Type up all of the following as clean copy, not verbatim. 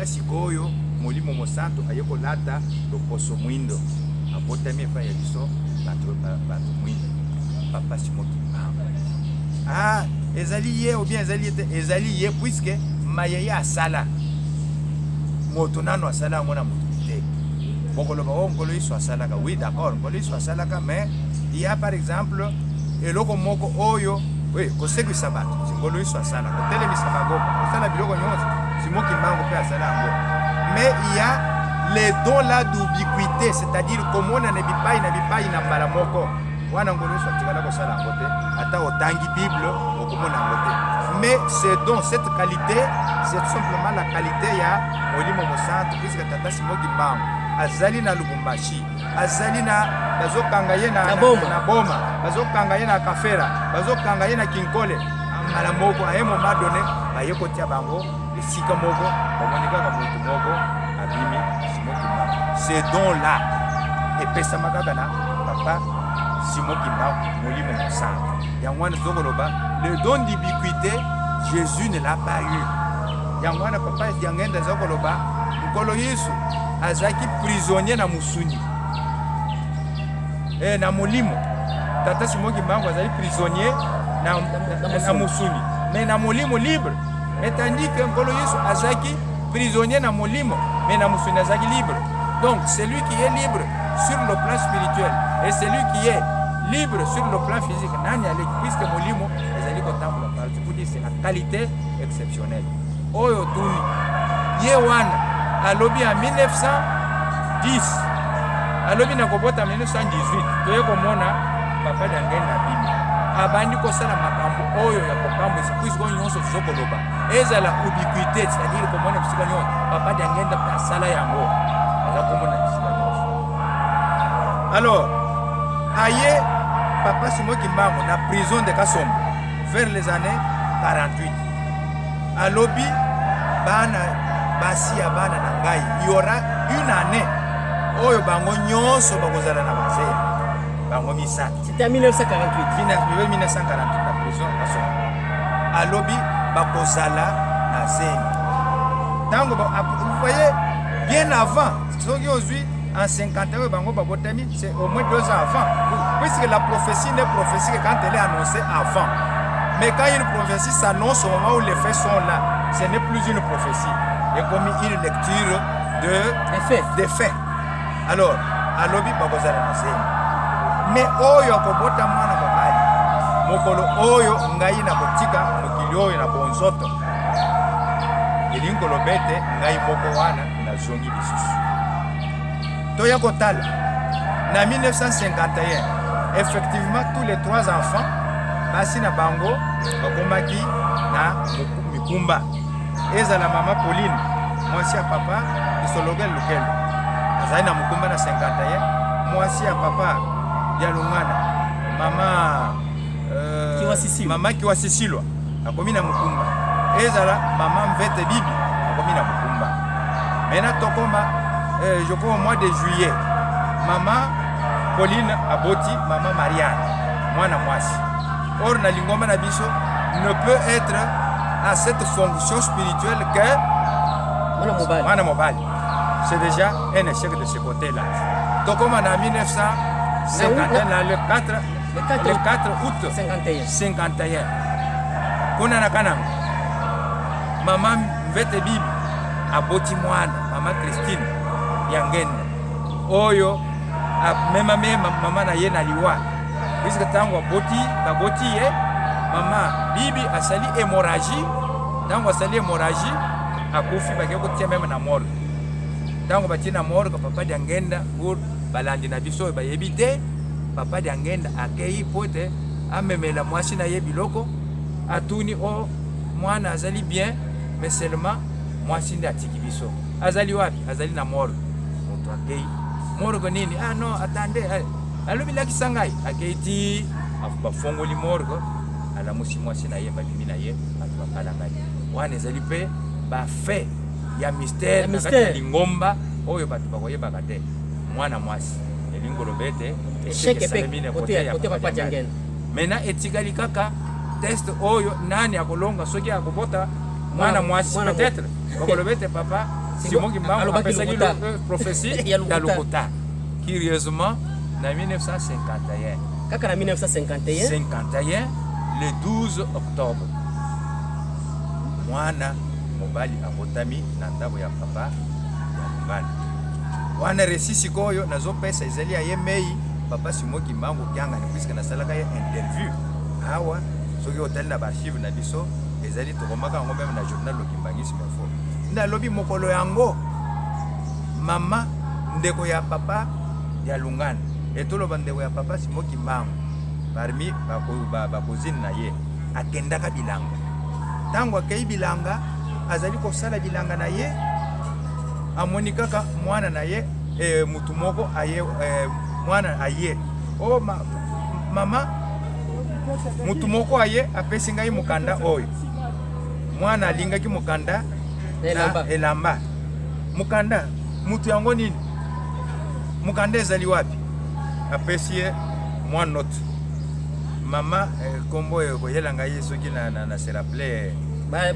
tata sikoyo molimo mosanto ayeko lata loposo mwindo abotami pa ya biso bato mwindo papa simoki ah ezali ye ou bien ezali ye puisque mayaya asala moto nano asala mona moto te bokoloba o ngolo iso asala ka oui d'accord ngolo iso asala ka mais il y a par exemple eloko moko oyo oui kosekisa bato ngolo iso asala ko telemisa bango osala biloko nyonso simoki mango pe asala ngo mais il y a les dons là d'ubiquité, c'est-à-dire comment on a bipai na mbala moko wana ngolo iso atikala ko sala ngo te ata otangi bible okomona ngo te mais c'est donc cette qualité c'est tout simplement la qualité ya molimo mosanto puisque tata simoki mango azali na Lubumbashi azali na bazokanga ye na boma bazokanga ye na kafera bazokanga ye na kinkole mala moko ayemo madone bayeko tia bango esika moko bamonika ka mutu moko abimi simoki mango ces dons là epesa makaka na papa simoki mango molimo mosanto yangwana zokoloba le don d'ubiquité Jésus ne l'a pas eu yangwana papa yangenda zokoloba nkolo Yesu azaki prisonnier na musuni na molimo tata simoki mango azali prisonnier na musuni mais na molimo libre mais tandis que nkolo Yesu azaki prisonnier na molimo mais na musuni azaki libre donc celui qui est libre sur le plan spirituel et celui qui est libre sur le plan physique nani aleki puisque molimo ezali kotambola par pour dire c'est la qualité exceptionnelle oyo tuni ye wana alobi en 1910 alobi na kobota 1918 toye komona papa dangenda bimi abandi kosala makambo oyo ya kopambo puisque nyonso zokoloba ezala ubiquité c'est-à-dire komona bisika nyonso papa dangenda pasala yango aza komona bisika nyonso alors aye papa simoki mango na prison de Kasombo vers les années 48 alobi bana basi ya bana na ngai il y aura une année oyo bango nyonso bakozala na bazeli bango misaki c'était en 1948 1948 na prison Kasombo alobi bakozala na zeli tango vous voyez bien avant soki ozwi en 51 bango babotami c'est au moins 2 ans avant puisque la prophétie n'est prophétie que quand elle est annoncée avant mais quand une prophétie s'annonce au moment où les faits sont là ce n'est plus une prophétie et comme une lecture des faits alors alobi bakozala na zeli mais oyo akobota mwana mobali mokolo oyo ngai na kotika mokili oyo na bonzoto elinkolo bete ngai moko wana na zongi lisusu toya kotala na 1951 effectivement tous les 3 enfants basi na bango bakomaki na mikumba ezala mama Pauline mwasi ya papa isologel lukelo azali na mukumba na 51 mwasi ya papa ya lungana mama Kiwasisilwa akomi na mukumba ezala mama Mvete Bibi akomi na mukumba mena tokoma je crois au mois de juillet maman Pauline aboti maman Marianne mwana mwasi or na lingomba na biso ne peut être à cette fonction spirituelle que mwana mobali c'est déjà un échec de ce côté là donc comme en 1951 le 4 août 51 kuna na kana maman Mvete Bibi aboti mwana maman Christine yangenda oyo mema mama na ye na liwa puisque tango baboti ye mama Bibi asali hémorragie tango asali hémorragie akufi bake kotia même na mort tango batie na mort ko papa dangenda pour balandi na biso bayebite papa dangenda akei pote amemela mwasi na ye biloko atuni o mwana azali bien mais seulement mwasi ndi atiki biso azali wapi azali na mort moto akei morgo nini ah non attendez alobi lakisa ngai akeiti bafongoli morgo alamusi mwasi na ye babimi na ye bato bakala ngai wana ezali mpe bafe ya mystère na kati ya lingomba oyo bato bakoyebaka te mwana mwasi elingolo bete esekesalemine kote ya papa Dangenda mena etikali kaka test oyo nani akolonga soki akobota mwana mwasi peut-être bakolobete papa Simon Kimbangu apesaki prophétie ya Lokota. Curieusement, en 1951. Kaka na 1951. 51, le 12 octobre. Mwana mobali abotami na ndabo ya papa ya Lungana. Wana resisi koyo nazo pesa ezali ya yemei papa Simon Kimbangu kyanga ni puisque nasalaka ya interview. Awa soki hotel na archive na biso ezali tokomaka ngo même na journal Lokimbangisme info. Nda lobi mokolo yango mama ndeko ya papa ya Lungana etoloba ndeko ya papa Simon Kimbangu parmi bakozini na ye akendaka bilanga. Tango akei bilanga azali kosala bilanga na ye amoni kaka mwana na ye mutu moko aye mwana aye o mama mutu moko aye apesi ngai mukanda oyo mwana alingaki mukanda na elamba mukanda mutu yango nini mukanda ezali wapi apesi ye mwana note mama kombo koyela ngai soki na se rappeler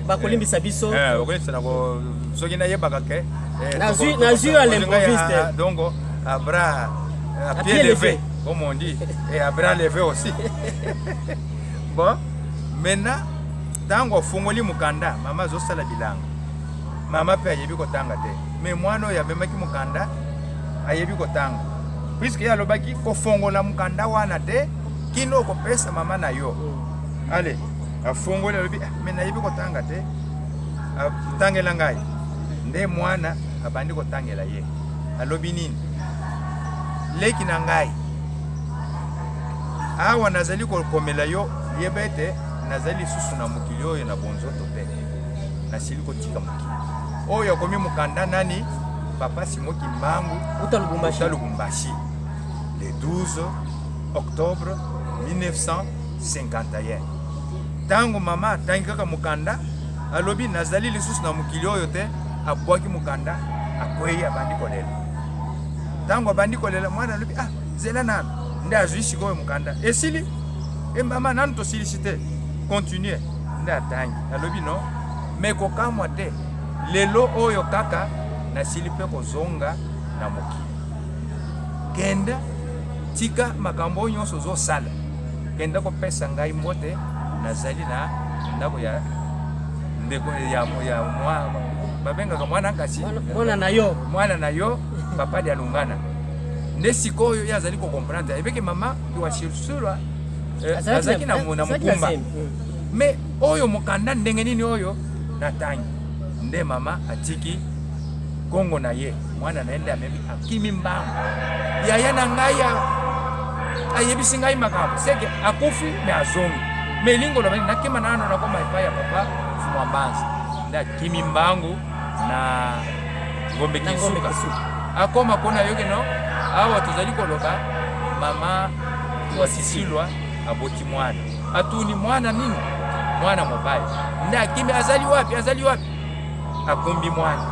bakolimbisa biso okolimbisa nako soki nayebaka ke na jus à l'improviste donc à bras à pied levé comme on dit et à bras levé aussi. Bon maintenant tango fungoli mukanda mama zosala bilanga mama pe ayebi kotanga te mais mwana ya memaki mukanda ayebi kotanga puisque ya lobaki ko fongola mukanda wana te kino ko pesa mama na yo allez afongola lobi mais nayebi kotanga te tangela ngai nde mwana abandi kotangela ye alobi nini leki na ngai awa nazali kokomela yo yebete nazali susu na mokili oyo na bonzoto pe nasili kotika mokili oyo akomi mukanda nani papa Simon Kimbangu uta Lubumbashi le 12 octobre 1951. Tango mama atangi kaka mukanda alobi nazali lisusu na mokili oyo te abwaki mukanda akwei abandi kolela. Tango abandi kolela mwana alobi zela nanu nde azwi sikoyo mukanda esili mama nanu tosilisite continue nde atangi alobi no mekokamwa te lelo oyo kaka nasili pe kozonga na mokili kenda tika makambo nyonso ozosala kenda kopesa ngai mbote nazali na ndako ya ndeko ya mwa babengaka mwana kasi mwana na yo papa ya Lungana nde sikoyo yazali ko comprendre ebeke mama kiwa shirsulwa azaki na mukumba mais oyo mukanda ndenge nini oyo natangi nde mama atiki kongo na ye mwana naenda amemi akimi mbangu yaya na ngai ayebisi ngai makambo seke akufi me azongi me lingo lo nakima nano nakoma epai ya papa Fumwambanzi nda akimi mbangu na ngombe kisuka akoma kona yoke no awa tozali koloka mama wasisilwa aboti mwana atuni mwana nini mwana mobali nda akimi azali wapi akumbi mwana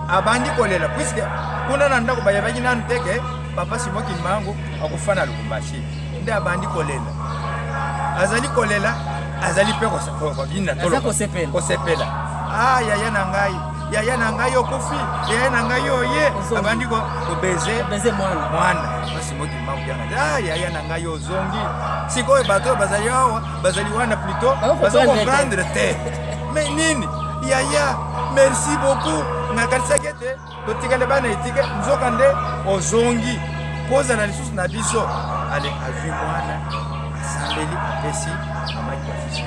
abandi kolela puisque kuna na ndako bayabaki nanu teke papa Simon Kimbangu akufana Lubumbashi nde abandi kolela azali kolela azali pe kosepela yaya na ngai okufi yaya na ngai oye abandi kobeze mwana Simon Kimbangu yaya na ngai ozongi sikoyo bato bazali awa bazali wana plutôt bazo comprendre te mais nini yaya merci beaucoup nakatisaki ete totikale bana etike nzoka nde ozongi poza na lisusu na biso ale azwi mwana asambeli apesi amaki wasisi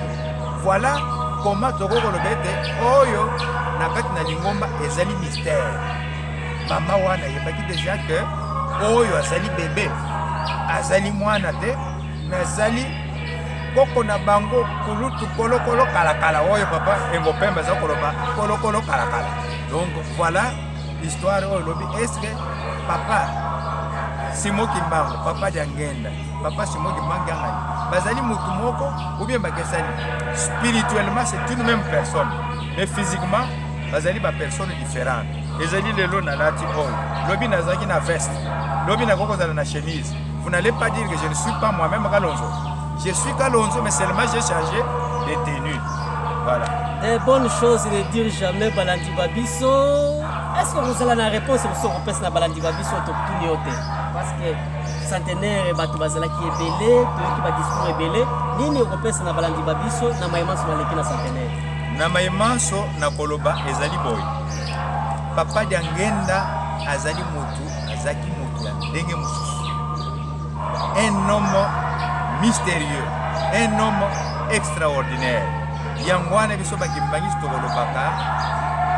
voilà comment tokokoloba ete oyo na kati na lingomba ezali mystère mama wana yebaki déjà que oyo azali bebe azali mwana te mais azali koko na bango kulutu kolokolo kalakala oyo papa engopemba za koloba kolokolo kalakala. Donc voilà l'histoire oyo lobi est-ce que papa Simon Kimbangu papa Jangenda papa Simon Kimbangu ngani bazali mutu moko ou bien bakesani spirituellement c'est une même personne mais physiquement bazali ba personne différente ezali lelo na lati oyo lobi nazaki na veste lobi na koko zala na chemise. Vous n'allez pas dire que je ne suis pas moi-même Kalonzo. Je suis Kalonzo, mais seulement j'ai changé de tenue. Voilà. Des bonnes choses ne dire jamais Balandi Babiso. Est-ce que vous avez la réponse sur le repère de Balandi Babiso tout nioté? Parce que centenaire batu bazala qui est belé, qui va discours est belé. Nini repère na Balandi Babiso na maimanso na leki na centenaire. Na maimanso na koloba ezali boy. Papa Diangenda azali mutu, azaki mutu ya ndenge mususu. Un homme mystérieux, un homme extraordinaire. Yangwane biso bakimbangisi tokolobaka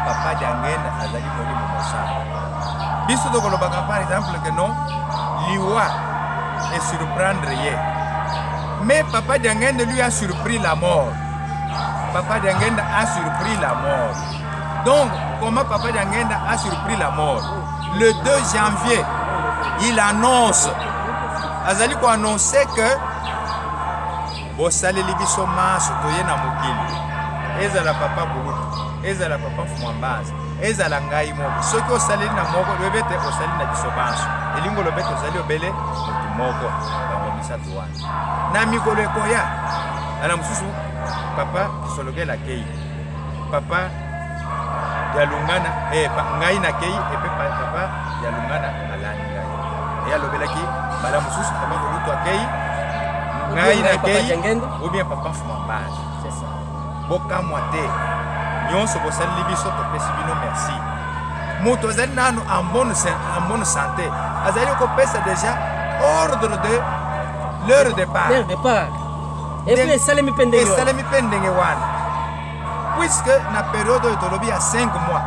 Papa Diangenda azali molimo mosala. Biso tokolobaka par exemple que non liwa et surprendre ye. Mais Papa Diangenda lui a surpris la mort. Papa Diangenda a surpris la mort. Donc, comment Papa Diangenda a surpris la mort? Le 2 janvier, il annonce. Azali ko annoncer que Bosale libiso maso toye na mokili. Ezala papa Bulutu, ezala papa Fumambaza, ezala ngai moko. Soki osali na moko, lobete osali na biso banso. Elingo lobete osali obele mutu moko. Bango misatu wana. Na mikolo ekoya. Ana mususu papa kisologela kei. Papa Yalungana ngai na kei epe papa Yalungana alani ngai. Ya lobelaki bala mususu papa Bulutu akei. Ngai na kei ou bien papa Fumambaza. C'est ça. Boka moite. Nyonso bosali libiso to pesi bino merci. Moto azali nanu en bonne santé. Azali ko pesa déjà ordre de leur départ. Leur départ. Et puis salemi pendenge. Et salemi pendenge wana. Puisque la période de Tolobi à 5 mois,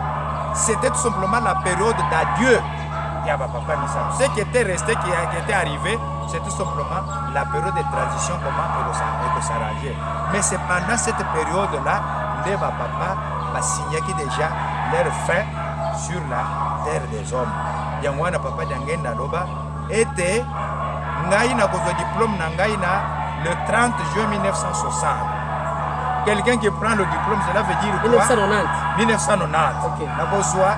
c'était tout simplement la période d'adieu. Papa Missa. Ce qui était resté, qui était arrivé, c'est tout simplement la période de transition, comment il faut s'arranger. Mais c'est pendant cette période-là, les papa va signer qui déjà leur fin sur la terre des hommes. Yangwana papa Diangenda Loba était Ngaïna Kozo diplôme Nangaïna le 30 juin 1960. Quelqu'un qui prend le diplôme, cela veut dire quoi? 1990. 1990. Ok. Nakozwa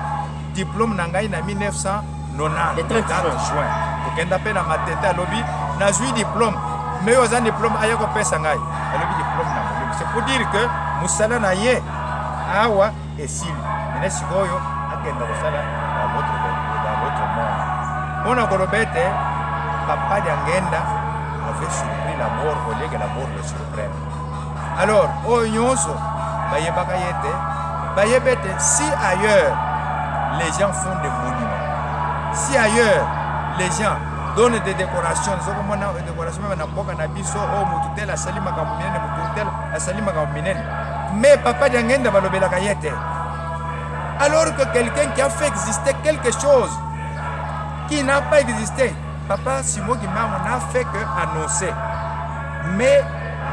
diplôme Nangaïna 1990. Le 30 juin. Okenda pe na matete alobi nazwi diplôme. Mais aux an diplôme ayako pesa ngai. Alobi diplôme na molimo. C'est pour dire que musala na ye awa esili. Mene sikoyo akenda kosala dans votre monde. Mona kolobete papa Diangenda avait surpris la mort au lieu que la mort le surprenne. Alors, au nyonso bayebaka yete bayebete si ailleurs les gens font des monuments. Si ailleurs, les gens donnent des décorations, mais Papa Diangenda va le alors que quelqu'un qui a fait exister quelque chose qui n'a pas existé, Papa Simo Guimam n'a fait que annoncer. Mais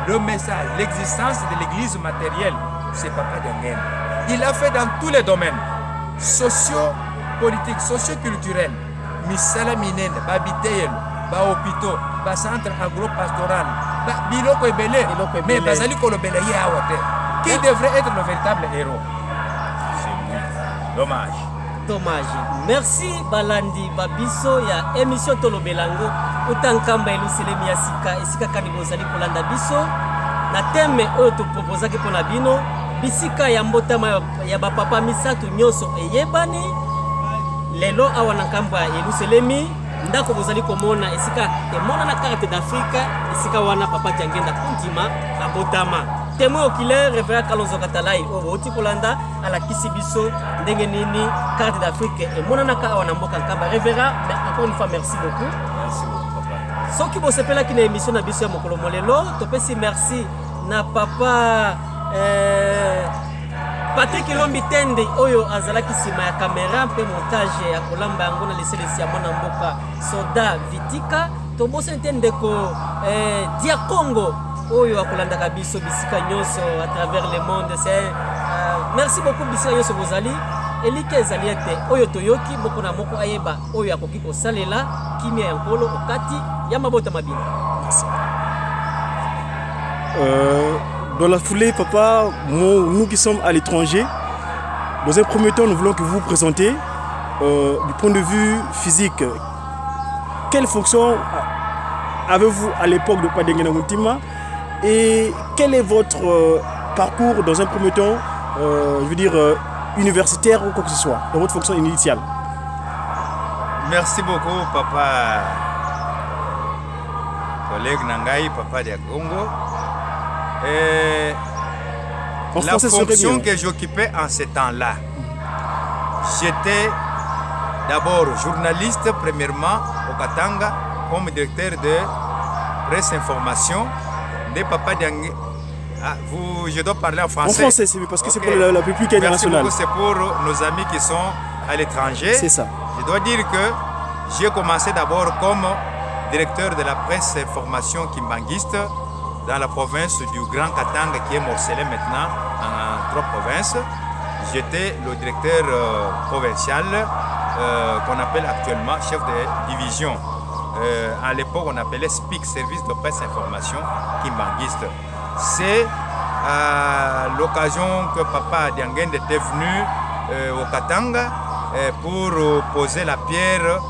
le message, l'existence de l'église matérielle, c'est Papa Diangenda. Il a fait dans tous les domaines sociaux, politique, socio-culturelle, misala minene, babiteyel, ba hôpitaux, ba centre agro-pastoral, ba biloko ebele, mais bazali kolobele ye awate. Qui devrait être le véritable héros? C'est lui. Dommage. Dommage. Merci Balandi Babiso ya émission Tolobelango utankamba eluselemi ya sika esika kani bozali kolanda biso na thème oyo to proposaki pona bino bisika ya mbotama ya bapapa misatu nyonso eyebani. Lelo awa na kamba eluselemi ndako bozali komona esika emona na carte d'Afrique esika wana Papa Diangenda kundima abotama. Témoin oculaire Révérend Kalonzo Katalai o oti kolanda ala kisibiso ndenge nini carte d'Afrique emona na ka wana mboka kamba. Révérend, mais encore une fois merci beaucoup. Merci beaucoup papa. Soki bo sepela ki na émission na biso ya mokolo molelo topesi merci na papa Patrick Lombi Tende oyo azalaki sima ya caméra pe montage ya kolamba yango na leselesi ya mwana mboka Soda Vitika tobose ntende ko Dia Congo oyo akolandaka biso bisika nyonso à travers le monde. C'est merci beaucoup bisika nyonso bozali elike ezali ete oyo toyoki moko na moko ayeba oyo akoki kosalela kimia ya nkolo okati ya mabota mabina. Merci. Dans la foulée, papa, nous qui sommes à l'étranger, dans un premier temps, nous voulons que vous vous présentiez du point de vue physique. Quelle fonction avez-vous à l'époque de Papa Diangenda Nguntima et quel est votre parcours dans un premier temps je veux dire, universitaire ou quoi que ce soit, dans votre fonction initiale? Merci beaucoup, papa, collègue Nangaï, papa de Congo. La fonction que j'occupais en ce temps-là, j'étais d'abord journaliste, premièrement, au Katanga, comme directeur de presse information de Papa Diangué. Ah, je dois parler en français. En français, c'est parce que c'est pour la public internationale. Merci beaucoup, c'est pour nos amis qui sont à l'étranger. C'est ça. Je dois dire que j'ai commencé d'abord comme directeur de la presse information kimbanguiste dans la province du Grand Katanga qui est morcelé maintenant en 3 provinces. J'étais le directeur provincial qu'on appelle actuellement chef de division. À l'époque, on appelait SPIC, Service de Presse Information Kimbanguiste. C'est à l'occasion que Papa Diangende était venu au Katanga pour poser la pierre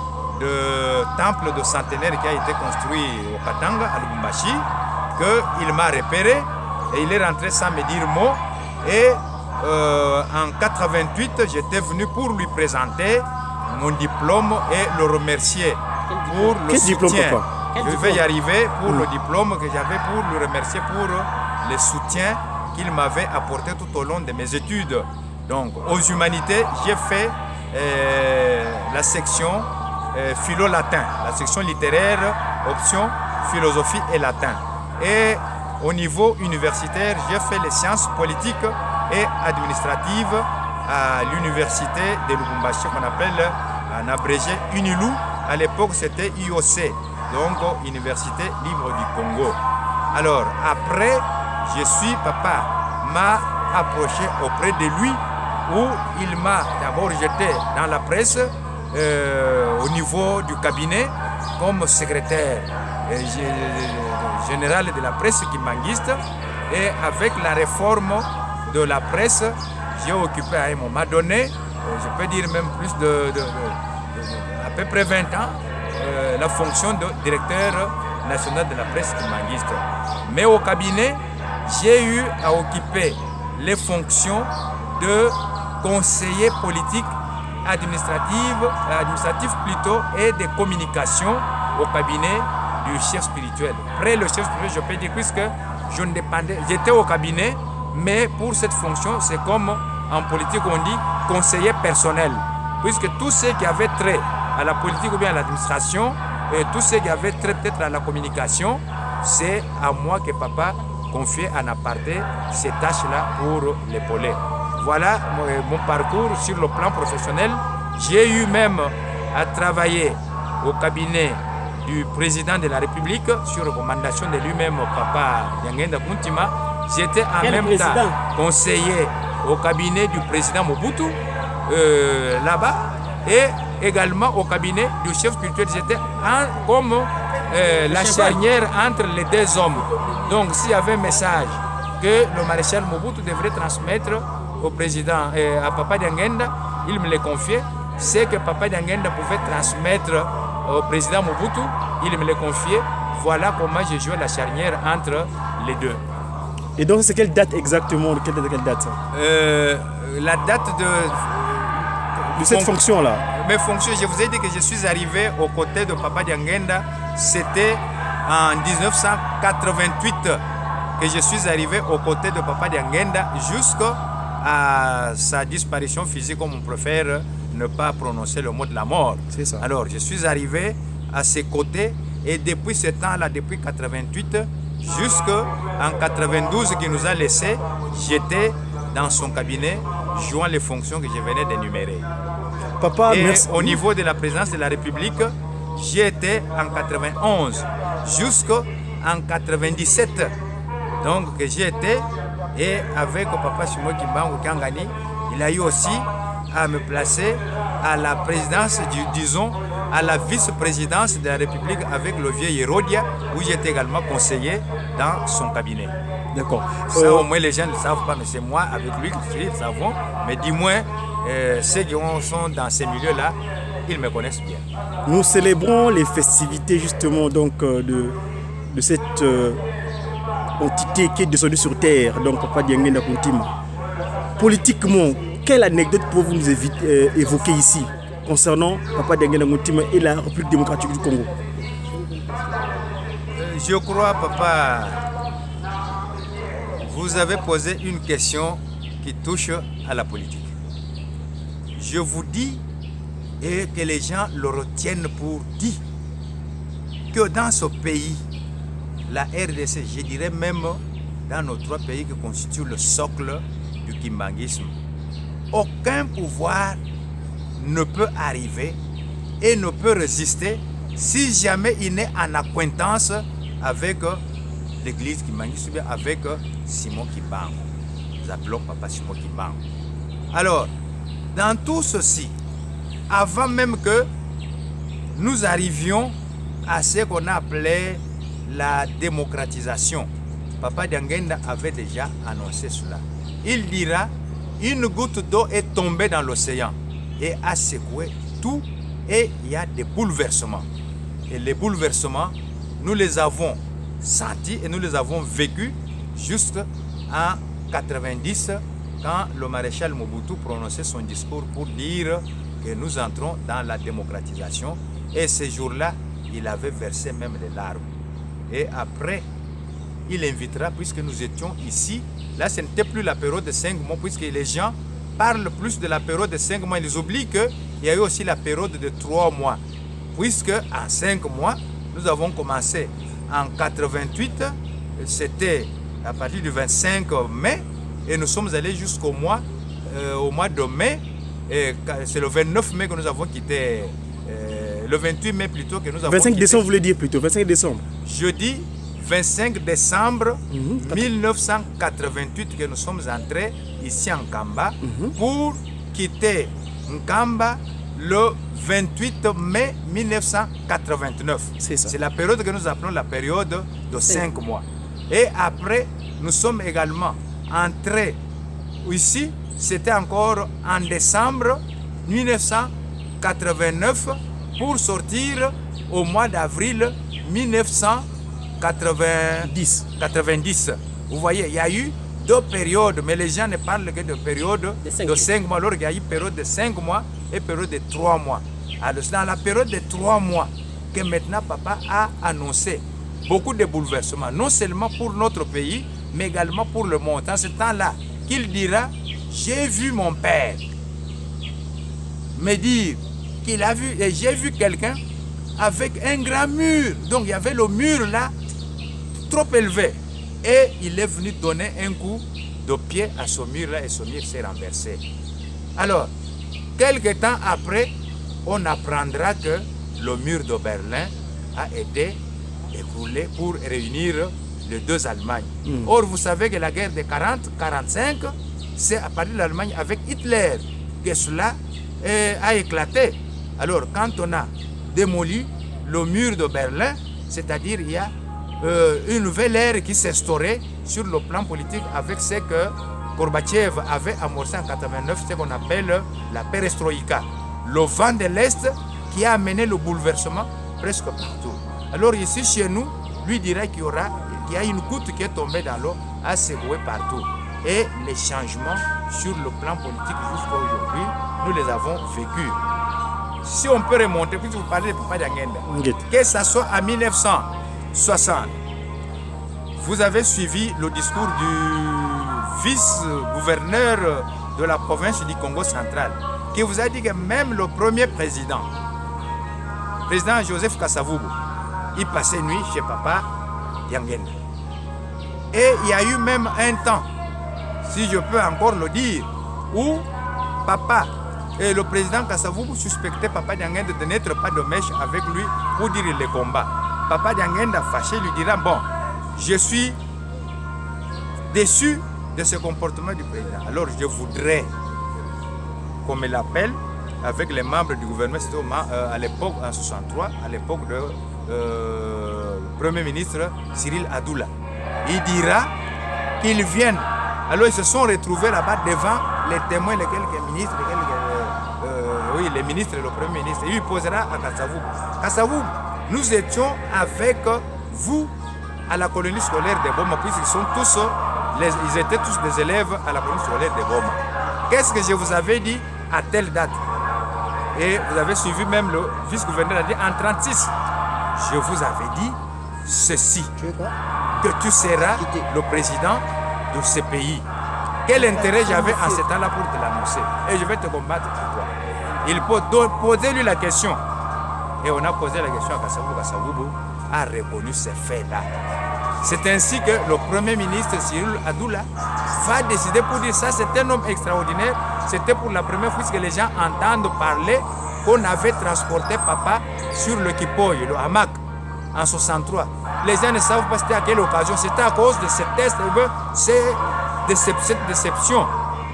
de temple de centenaire qui a été construit au Katanga, à Lubumbashi, qu'il m'a repéré et il est rentré sans me dire mot. Et en 88, j'étais venu pour lui présenter mon diplôme et le remercier pour le soutien. Je vais y arriver pour le diplôme que j'avais pour le remercier pour le soutien qu'il m'avait apporté tout au long de mes études. Donc, aux humanités, j'ai fait la section philo-latin, la section littéraire, option philosophie et latin. Et au niveau universitaire, j'ai fait les sciences politiques et administratives à l'université de Lubumbashi, qu'on appelle en abrégé UNILU. À l'époque, c'était IOC, donc Université Libre du Congo. Alors, après, papa m'a approché auprès de lui, où il m'a d'abord jeté dans la presse, au niveau du cabinet, comme secrétaire général de la presse kimbanguiste. Et avec la réforme de la presse, j'ai occupé à un moment donné, je peux dire même plus à peu près 20 ans, la fonction de directeur national de la presse kimbanguiste. Mais au cabinet, j'ai eu à occuper les fonctions de conseiller politique, administratif plutôt, et de communication au cabinet du chef spirituel. Après le chef spirituel, je peux dire, puisque je ne dépendais, j'étais au cabinet, mais pour cette fonction, c'est comme en politique on dit conseiller personnel, puisque tous ceux qui avaient trait à la politique ou bien à l'administration, et tous ceux qui avaient trait peut-être à la communication, c'est à moi que papa confiait en aparté ces tâches-là pour l'épauler. Voilà mon parcours sur le plan professionnel. J'ai eu même à travailler au cabinet du président de la République sur recommandation de lui-même, Papa Diangenda Kuntima. J'étais en même temps conseiller au cabinet du président Mobutu là-bas, et également au cabinet du chef spirituel. J'étais comme la charnière entre les deux hommes. Donc s'il y avait un message que le maréchal Mobutu devrait transmettre au président, à Papa Diangenda, il me le confiait. C'est que Papa Diangenda pouvait transmettre au président Mobutu, il me le confiait. Voilà comment j'ai joué la charnière entre les deux. Et donc c'est quelle date exactement? Quelle date La date de cette fonction-là? Mes fonctions, je vous ai dit que je suis arrivé aux côtés de Papa Diangenda, c'était en 1988 que je suis arrivé aux côtés de Papa Diangenda jusqu'à sa disparition physique, comme on préfère ne pas prononcer le mot de la mort. C'est ça. Alors je suis arrivé à ses côtés, et depuis ce temps-là, depuis 88 jusqu'en 92 qui nous a laissé, j'étais dans son cabinet jouant les fonctions que je venais d'énumérer. Papa, et merci. Au niveau de la présidence de la République, j'y étais en 91 jusqu'en 97. Donc j'y étais, et avec Papa Simo Kimbangu Kangani, il a eu aussi à me placer à la présidence, disons, à la vice-présidence de la République avec le vieux Hérodia, où j'étais également conseiller dans son cabinet. D'accord. Ça, au moins, les gens ne le savent pas, mais c'est moi avec lui qui le savons. Mais du moins, ceux qui sont dans ces milieux-là, ils me connaissent bien. Nous célébrons les festivités justement donc, de cette entité qui est descendue sur terre, donc Papa Diangenda Kuntima. politiquement, quelle anecdote pouvez-vous nous évoquer ici concernant Papa Dianguène Moutima et la République démocratique du Congo? Je crois, papa, vous avez posé une question qui touche à la politique. Je vous dis, et que les gens le retiennent pour dire, que dans ce pays, la RDC, je dirais même dans nos 3 pays qui constituent le socle du kimbanguisme, aucun pouvoir ne peut arriver et ne peut résister si jamais il n'est en acquaintance avec l'église kimbanguiste ou bien avec Simon Kimbangu. Nous appelons Papa Simon Kimbangu. Alors, dans tout ceci, avant même que nous arrivions à ce qu'on appelait la démocratisation, Papa Dianguène avait déjà annoncé cela. Il dira, une goutte d'eau est tombée dans l'océan et a secoué tout, et il y a des bouleversements. Et les bouleversements, nous les avons sentis et nous les avons vécus juste en 90, quand le maréchal Mobutu prononçait son discours pour dire que nous entrons dans la démocratisation. Et ce jour-là, il avait versé même les larmes. Et après, il invitera, puisque nous étions ici, là ce n'était plus la période de 5 mois, puisque les gens parlent plus de la période de 5 mois. Ils oublient qu'il y a eu aussi la période de 3 mois. Puisque en 5 mois, nous avons commencé en 88, c'était à partir du 25 mai, et nous sommes allés jusqu'au mois, au mois de mai. C'est le 29 mai que nous avons quitté, le 28 mai plutôt que nous avons 25 quitté. décembre, vous voulez dire plutôt, 25 décembre. Jeudi 25 décembre 1988 que nous sommes entrés ici en Nkamba pour quitter Nkamba le 28 mai 1989. C'est la période que nous appelons la période de 5 mois. Et après, nous sommes également entrés ici, c'était encore en décembre 1989 pour sortir au mois d'avril 1990. Vous voyez, il y a eu 2 périodes, mais les gens ne parlent que de période de 5 mois. Alors il y a eu période de 5 mois et période de 3 mois. Alors c'est dans la période de 3 mois que maintenant Papa a annoncé beaucoup de bouleversements, non seulement pour notre pays, mais également pour le monde. En ce temps-là, qu'il dira, j'ai vu mon père me dire qu'il a vu, et j'ai vu quelqu'un avec un grand mur. Donc il y avait le mur là, trop élevé. Et il est venu donner un coup de pied à ce mur là et ce mur s'est renversé. Alors, quelques temps après, on apprendra que le mur de Berlin a été écroulé pour réunir les 2 Allemagnes. Or, vous savez que la guerre de 40-45, c'est à partir de l'Allemagne avec Hitler que cela a éclaté. Alors, quand on a démoli le mur de Berlin, c'est-à-dire il y a une nouvelle ère qui s'est instaurée sur le plan politique avec ce que Gorbatchev avait amorcé en 89, ce qu'on appelle la perestroïka, le vent de l'Est qui a amené le bouleversement presque partout. Alors ici chez nous, lui dira qu'il y a une goutte qui est tombée dans l'eau à secouer partout. Et les changements sur le plan politique jusqu'à aujourd'hui, nous les avons vécus. Si on peut remonter, puisque vous parlez de Papa Dianguène, que ce soit en 1960, vous avez suivi le discours du vice-gouverneur de la province du Congo central, qui vous a dit que même le premier président Joseph Kasavubu, il passait nuit chez Papa Dianguène. Et il y a eu même un temps, si je peux encore le dire, où Papa et le président Kasavubu suspectait Papa Dianguène de n'être pas de mèche avec lui pour dire les combats. Papa Dianguène fâché lui dira, bon, je suis déçu de ce comportement du président. Alors je voudrais qu'on me l'appelle avec les membres du gouvernement, c'était à l'époque, en 63, à l'époque de Premier ministre Cyril Adoula. Il dira qu'ils viennent. Alors ils se sont retrouvés là-bas devant les témoins, les quelques ministres, les ministres et le Premier ministre. Et il posera à Kasavubu. Kasavubu, nous étions avec vous à la colonie scolaire de Boma, puisqu'ils sont tous, ils étaient tous des élèves à la colonie scolaire de Boma. qu'est-ce que je vous avais dit à telle date? Et vous avez suivi même le vice-gouverneur a dit en 36. Je vous avais dit ceci, que tu seras le président de ce pays. Quel intérêt j'avais en ce temps-là pour te l'annoncer? Et je vais te combattre pour toi. Il faut poser lui la question. Et on a posé la question à Kasavubu. Kasavubu a reconnu ces faits-là. C'est ainsi que le Premier ministre Cyril Adoula va décider pour dire ça, c'est un homme extraordinaire. C'était pour la première fois que les gens entendent parler qu'on avait transporté papa sur le Kipoy, le hamac, en 63. Les gens ne savent pas c'était à quelle occasion. C'était à cause de ce test, cette déception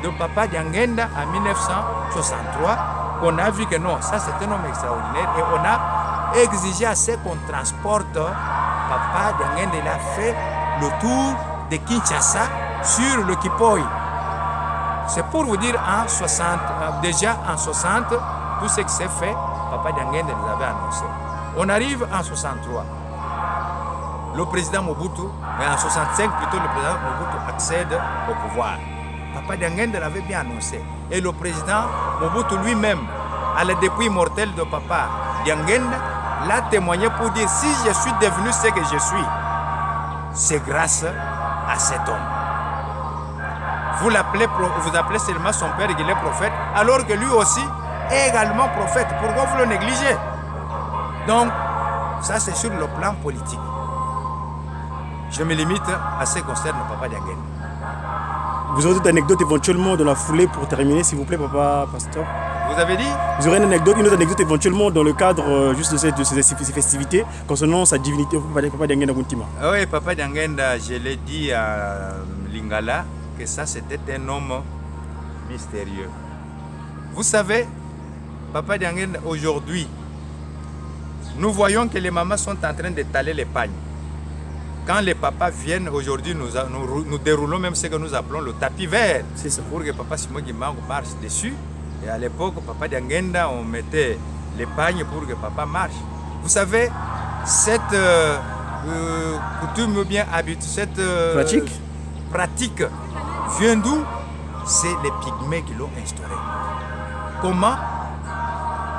de papa Diangenda en 1963 qu'on a vu que non, ça c'est un homme extraordinaire et on a exigé assez qu'on transporte papa Diangenda. Il a fait le tour de Kinshasa sur le Kipoy. C'est pour vous dire en 60, déjà en 60, tout ce qui s'est fait, papa Diangenda les avait annoncé. On arrive en 63. Le président Mobutu, mais en 65 plutôt, le président Mobutu accède au pouvoir. Papa Diangenda l'avait bien annoncé. Et le président Mobutu lui-même, à la dépouille mortelle de papa Diangenda, l'a témoigné pour dire si je suis devenu ce que je suis, c'est grâce à cet homme. Vous appelez seulement son père qu'il est prophète, alors que lui aussi est également prophète. Pourquoi vous le négligez? Donc, ça c'est sur le plan politique. Je me limite à ce qui concerne papa Diangenda. Vous aurez d'autres anecdotes éventuellement dans la foulée pour terminer, s'il vous plaît, papa pasteur? Vous avez dit? Vous aurez une autre anecdote éventuellement dans le cadre juste de ces festivités concernant sa divinité, papa Diangenda Kuntima. Oui, papa Diangenda, je l'ai dit à Lingala que ça c'était un homme mystérieux. Vous savez, papa Diangenda, aujourd'hui, nous voyons que les mamans sont en train d'étaler les pagnes. Quand les papas viennent aujourd'hui, nous déroulons même ce que nous appelons le tapis vert. C'est ça. Pour que papa Simon Guimango marche dessus. Et à l'époque, papa Diangenda, on mettait les pagnes pour que papa marche. Vous savez, cette coutume bien habituelle, cette pratique vient d'où? C'est les pygmées qui l'ont instauré. Comment?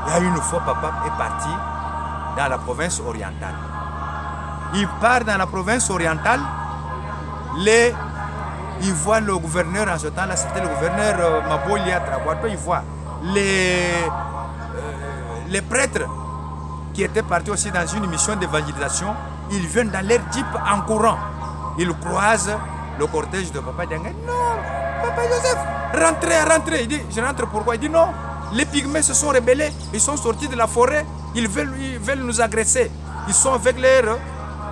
Il y a une fois, papa est parti dans la province orientale. Il part dans la province orientale, il voit le gouverneur en ce temps-là, c'était le gouverneur Mabolia Traboito, il voit les prêtres qui étaient partis aussi dans une mission d'évangélisation, ils viennent dans leur jeep en courant. Ils croisent le cortège de papa Diangenda. Non, papa Joseph, rentrez. Il dit, je rentre pourquoi? Il dit non, les pygmées se sont rebellés, ils sont sortis de la forêt, ils veulent nous agresser. Ils sont avec leurs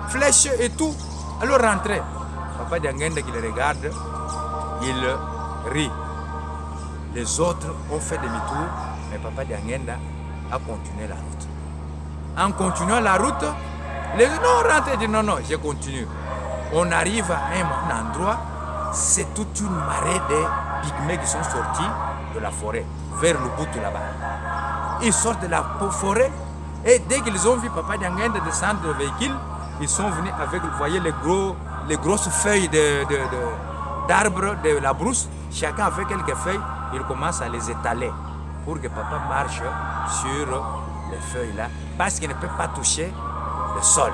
flèches et tout. Alors rentrez. Papa Diangenda qui les regarde, il rit. Les autres ont fait demi-tour, mais papa Diangenda a continué la route. En continuant la route, les autres non, rentrez. Il dit non, je continue. On arrive à un endroit, c'est toute une marée de pygmées qui sont sortis de la forêt, vers le bout là-bas. Ils sortent de la forêt et dès qu'ils ont vu papa Diangenda descendre du véhicule, ils sont venus avec, vous voyez, les grosses feuilles d'arbres de la brousse. Chacun avec quelques feuilles, il commence à les étaler pour que papa marche sur les feuilles là, parce qu'il ne peut pas toucher le sol.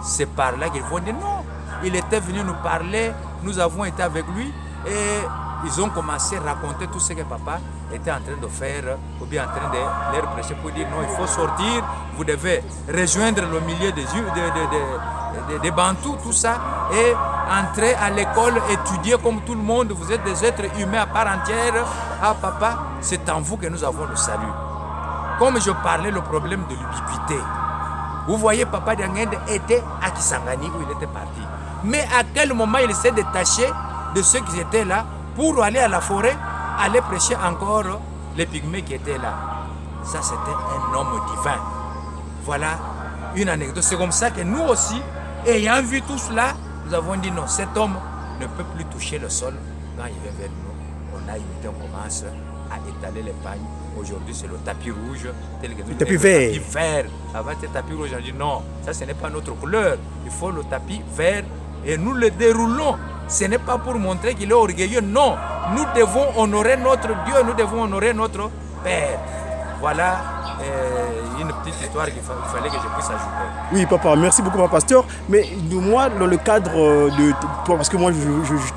C'est par là qu'ils vont dire non. Il était venu nous parler, nous avons été avec lui et ils ont commencé à raconter tout ce que papa était en train de faire ou bien en train de leur prêcher pour dire non, il faut sortir, vous devez rejoindre le milieu des Bantous, tout ça, et entrer à l'école, étudier comme tout le monde, vous êtes des êtres humains à part entière. Ah papa, c'est en vous que nous avons le salut. Comme je parlais, le problème de l'ubiquité. Vous voyez, papa Diangenda était à Kisangani où il était parti. Mais à quel moment il s'est détaché de ceux qui étaient là pour aller à la forêt, aller prêcher encore les pygmées qui étaient là. Ça, c'était un homme divin. Voilà une anecdote. C'est comme ça que nous aussi, ayant vu tout cela, nous avons dit non, cet homme ne peut plus toucher le sol. Quand il vient vers nous, on a imité, on commence à étaler les pagnes. Aujourd'hui, c'est le tapis rouge. Tel que nous, le tapis vert. Le tapis vert. Avant, c'était le tapis rouge. On dit non, ça, ce n'est pas notre couleur. Il faut le tapis vert et nous le déroulons. Ce n'est pas pour montrer qu'il est orgueilleux, non. nous devons honorer notre Dieu, nous devons honorer notre Père. Voilà une petite histoire qu'il fallait que je puisse ajouter. Oui, papa, merci beaucoup, papa pasteur. Mais moi, dans le cadre de... Parce que moi,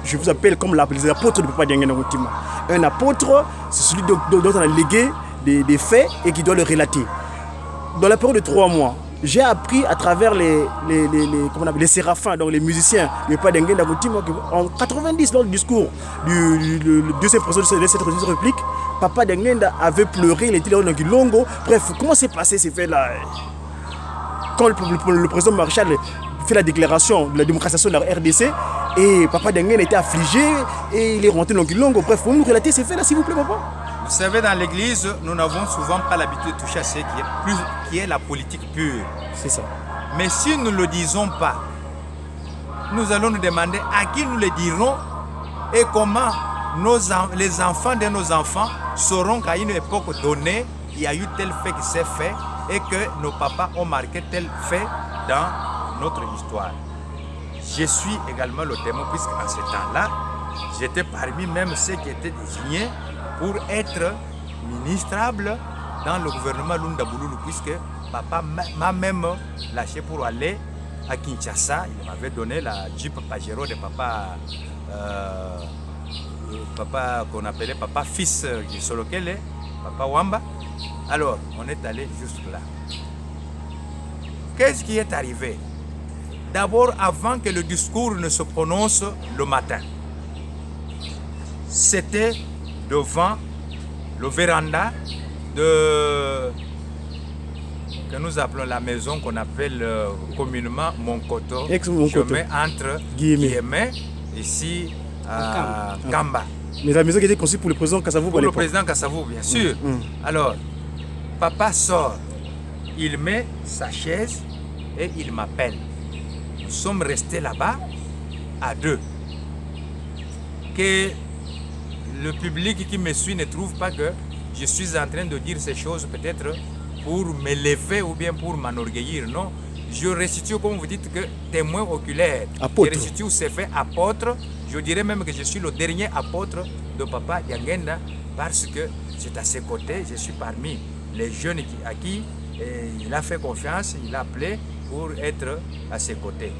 je vous appelle comme les apôtres de Papa Dianguène Ndangotima. Un apôtre, c'est celui dont on a légué des faits et qui doit le relater. Dans la période de 3 mois, j'ai appris à travers les séraphins, donc les musiciens de Papa Dianguène Ndangotima, en 90, lors du discours du deuxième président de cette république, Papa Dianguène avait pleuré, il était là dans Kilongo. Bref, comment s'est passé ces faits-là? Quand le président Maréchal fait la déclaration de la démocratisation de la RDC, et Papa Dianguène était affligé, et il est rentré dans Kilongo. Bref, vous nous relater ces faits-là, s'il vous plaît, papa? Vous savez, dans l'église, nous n'avons souvent pas l'habitude de toucher à ce qui est la politique pure. C'est ça. Mais si nous ne le disons pas, nous allons nous demander à qui nous le dirons et comment les enfants de nos enfants sauront qu'à une époque donnée, il y a eu tel fait qui s'est fait et que nos papas ont marqué tel fait dans notre histoire. Je suis également le témoin puisqu'en ce temps-là, j'étais parmi même ceux qui étaient désignés pour être ministrable dans le gouvernement Lunda Bouloulou puisque papa m'a même lâché pour aller à Kinshasa. Il m'avait donné la Jeep Pajero de papa qu'on appelait papa fils du Solokele, papa Wamba. Alors, on est allé jusque là. Qu'est-ce qui est arrivé? D'abord, avant que le discours ne se prononce le matin, c'était devant le véranda que nous appelons la maison qu'on appelle communément Monkoto, chemin entre Guillemets, ici à Kamba. Mais la maison qui était conçue pour le président Kassavou. Pour le président Kassavou, bien sûr. Alors, papa sort, il met sa chaise et il m'appelle. Nous sommes restés là-bas à 2. Que le public qui me suit ne trouve pas que je suis en train de dire ces choses peut-être pour m'élever ou bien pour m'enorgueillir. Non, je restitue, comme vous dites, que témoin oculaire. Apôtre. Je restitue ces faits apôtre. Je dirais même que je suis le dernier apôtre de Papa Dianguène parce que c'est à ses côtés, je suis parmi les jeunes à qui il a fait confiance, il a appelé pour être à ses côtés.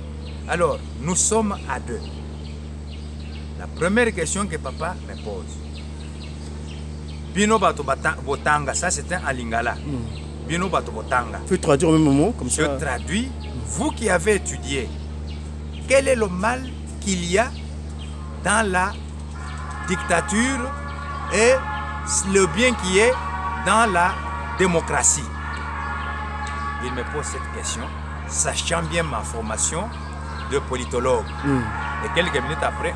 Alors, nous sommes à 2. La première question que papa me pose, Bino Bato Botanga, ça c'était en lingala. Bino Bato Botanga. Tu peux traduire au même moment comme ça. Je traduis. Vous qui avez étudié, quel est le mal qu'il y a dans la dictature et le bien qui est dans la démocratie? Il me pose cette question, sachant bien ma formation de politologue. Et quelques minutes après,